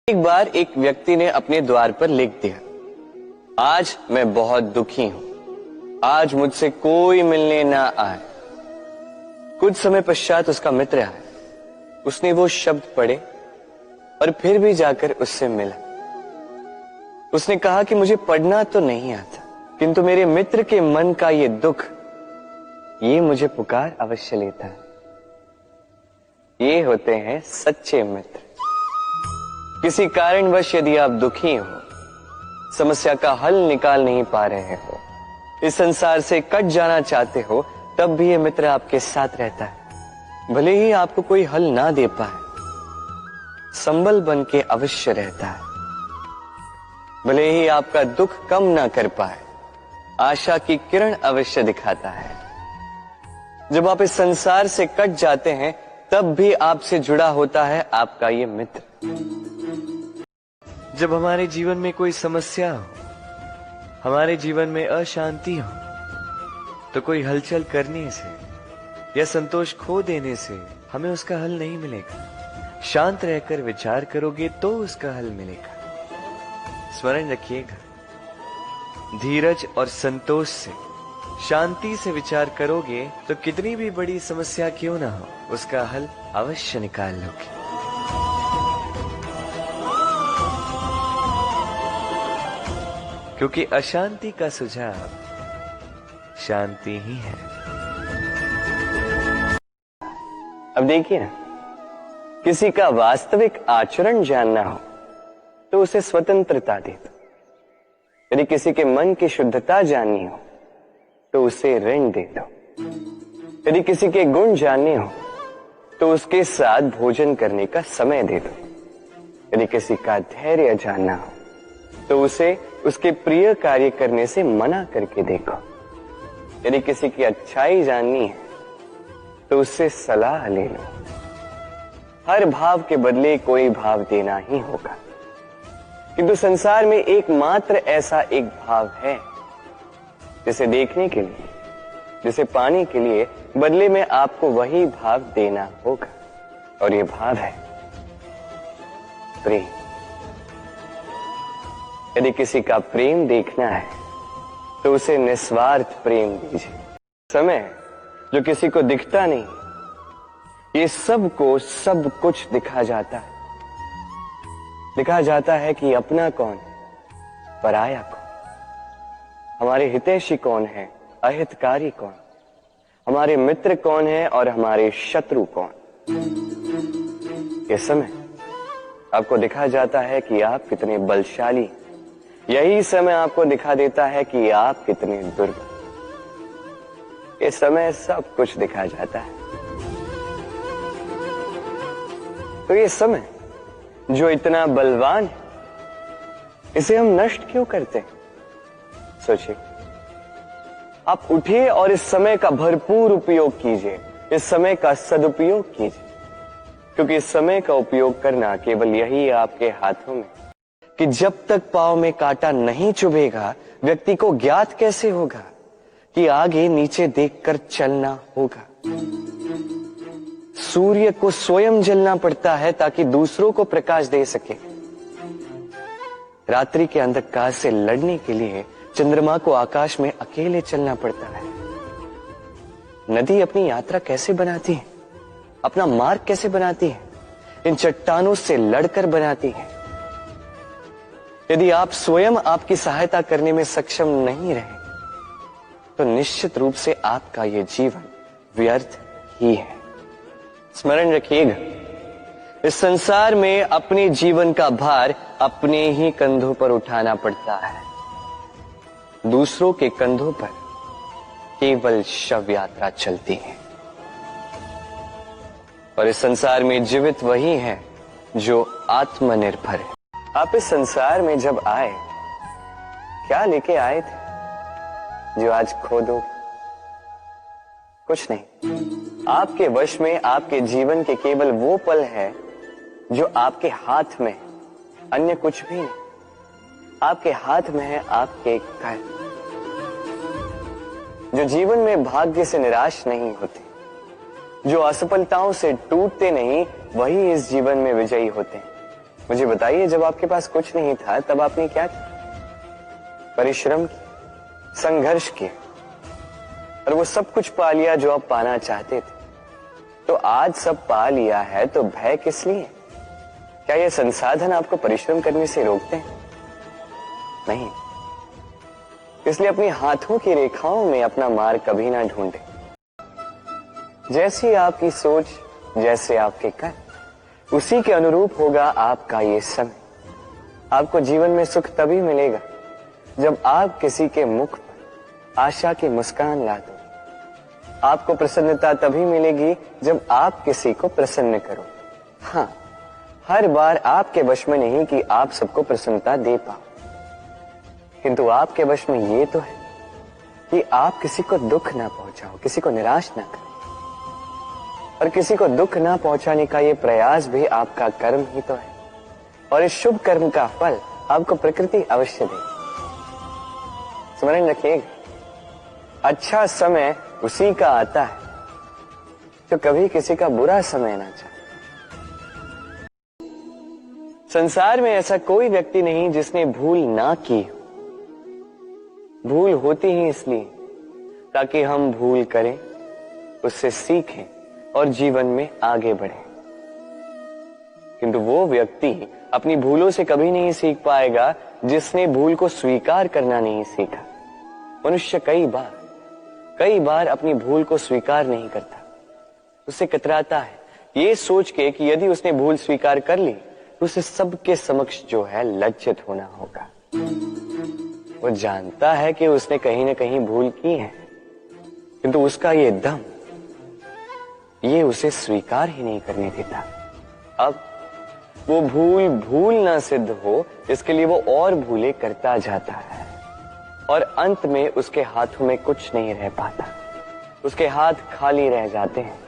एक बार एक व्यक्ति ने अपने द्वार पर लिख दिया, आज मैं बहुत दुखी हूं, आज मुझसे कोई मिलने ना आए। कुछ समय पश्चात उसका मित्र आया, उसने वो शब्द पढ़े और फिर भी जाकर उससे मिला। उसने कहा कि मुझे पढ़ना तो नहीं आता, किंतु मेरे मित्र के मन का ये दुख, ये मुझे पुकार अवश्य लेता है। ये होते हैं सच्चे मित्र। किसी कारणवश यदि आप दुखी हो, समस्या का हल निकाल नहीं पा रहे हो, इस संसार से कट जाना चाहते हो, तब भी ये मित्र आपके साथ रहता है। भले ही आपको कोई हल ना दे पाए, संबल बन के अवश्य रहता है। भले ही आपका दुख कम ना कर पाए, आशा की किरण अवश्य दिखाता है। जब आप इस संसार से कट जाते हैं, तब भी आपसे जुड़ा होता है आपका ये मित्र। जब हमारे जीवन में कोई समस्या हो, हमारे जीवन में अशांति हो, तो कोई हलचल करने से या संतोष खो देने से हमें उसका हल नहीं मिलेगा। शांत रहकर विचार करोगे तो उसका हल मिलेगा। स्मरण रखिएगा, धीरज और संतोष से, शांति से विचार करोगे तो कितनी भी बड़ी समस्या क्यों ना हो, उसका हल अवश्य निकाल लोगे। क्योंकि अशांति का सुझाव शांति ही है। अब देखिए ना, किसी का वास्तविक आचरण जानना हो तो उसे स्वतंत्रता दे दो। यदि किसी के मन की शुद्धता जाननी हो तो उसे ऋण दे दो। यदि किसी के गुण जानने हो तो उसके साथ भोजन करने का समय दे दो। यदि किसी का धैर्य जानना हो तो उसे उसके प्रिय कार्य करने से मना करके देखो। यदि किसी की अच्छाई जाननी है तो उससे सलाह ले लो। हर भाव के बदले कोई भाव देना ही होगा, किंतु संसार में एकमात्र ऐसा एक भाव है जिसे देखने के लिए, जिसे पाने के लिए बदले में आपको वही भाव देना होगा, और ये भाव है प्रेम। यदि किसी का प्रेम देखना है तो उसे निस्वार्थ प्रेम दीजिए। समय जो किसी को दिखता नहीं, ये सबको सब कुछ दिखा जाता है। दिखा जाता है कि अपना कौन है, पराया कौन, हमारे हितैषी कौन है, अहितकारी कौन, हमारे मित्र कौन है और हमारे शत्रु कौन। ये समय आपको दिखा जाता है कि आप कितने बलशाली, यही समय आपको दिखा देता है कि आप कितने दुर्बल। ये समय सब कुछ दिखा जाता है। तो ये समय जो इतना बलवान है, इसे हम नष्ट क्यों करते हैं? सोचिए, आप उठिए और इस समय का भरपूर उपयोग कीजिए, इस समय का सदुपयोग कीजिए, क्योंकि इस समय का उपयोग करना केवल यही आपके हाथों में कि जब तक पांव में कांटा नहीं चुभेगा, व्यक्ति को ज्ञात कैसे होगा कि आगे नीचे देखकर चलना होगा। सूर्य को स्वयं जलना पड़ता है ताकि दूसरों को प्रकाश दे सके। रात्रि के अंधकार से लड़ने के लिए चंद्रमा को आकाश में अकेले चलना पड़ता है। नदी अपनी यात्रा कैसे बनाती है, अपना मार्ग कैसे बनाती है? इन चट्टानों से लड़कर बनाती है। यदि आप स्वयं आपकी सहायता करने में सक्षम नहीं रहे, तो निश्चित रूप से आपका यह जीवन व्यर्थ ही है। स्मरण रखिएगा, इस संसार में अपने जीवन का भार अपने ही कंधों पर उठाना पड़ता है। दूसरों के कंधों पर केवल शव यात्रा चलती है। और इस संसार में जीवित वही है जो आत्मनिर्भर है। आप इस संसार में जब आए, क्या लेके आए थे जो आज खो दो? कुछ नहीं। आपके वश में आपके जीवन के केवल वो पल है जो आपके हाथ में, अन्य कुछ भी नहीं। आपके हाथ में है आपके कर्म। जो जीवन में भाग्य से निराश नहीं होते, जो असफलताओं से टूटते नहीं, वही इस जीवन में विजयी होते हैं। मुझे बताइए, जब आपके पास कुछ नहीं था तब आपने क्या किया? परिश्रम किया, संघर्ष किया, और वो सब कुछ पा लिया जो आप पाना चाहते थे। तो आज सब पा लिया है तो भय किस लिए? क्या ये संसाधन आपको परिश्रम करने से रोकते हैं? नहीं। इसलिए अपनी हाथों की रेखाओं में अपना मार्ग कभी ना ढूंढे। जैसी आपकी सोच, जैसे आपके कर्म, उसी के अनुरूप होगा आपका ये समय। आपको जीवन में सुख तभी मिलेगा जब आप किसी के मुख पर आशा की मुस्कान ला दो। आपको प्रसन्नता तभी मिलेगी जब आप किसी को प्रसन्न करो। हाँ, हर बार आपके वश में नहीं कि आप सबको प्रसन्नता दे पाओ, किंतु आपके वश में ये तो है कि आप किसी को दुख ना पहुंचाओ, किसी को निराश ना करो। और किसी को दुख ना पहुंचाने का ये प्रयास भी आपका कर्म ही तो है, और इस शुभ कर्म का फल आपको प्रकृति अवश्य देगी। स्मरण रखिएगा, अच्छा समय उसी का आता है जो कभी किसी का बुरा समय ना चाहे। संसार में ऐसा कोई व्यक्ति नहीं जिसने भूल ना की हो। भूल होती ही इसलिए ताकि हम भूल करें, उससे सीखें और जीवन में आगे बढ़ें। किंतु वो व्यक्ति अपनी भूलों से कभी नहीं सीख पाएगा जिसने भूल को स्वीकार करना नहीं सीखा। मनुष्य कई बार अपनी भूल को स्वीकार नहीं करता, उससे कतराता है, ये सोच के कि यदि उसने भूल स्वीकार कर ली तो उसे सबके समक्ष जो है लज्जित होना होगा। वो जानता है कि उसने कहीं ना कहीं भूल की है, किंतु उसका ये दम ये उसे स्वीकार ही नहीं करने देता। अब वो भूल ना सिद्ध हो, इसके लिए वो और भूलें करता जाता है, और अंत में उसके हाथों में कुछ नहीं रह पाता। उसके हाथ खाली रह जाते हैं।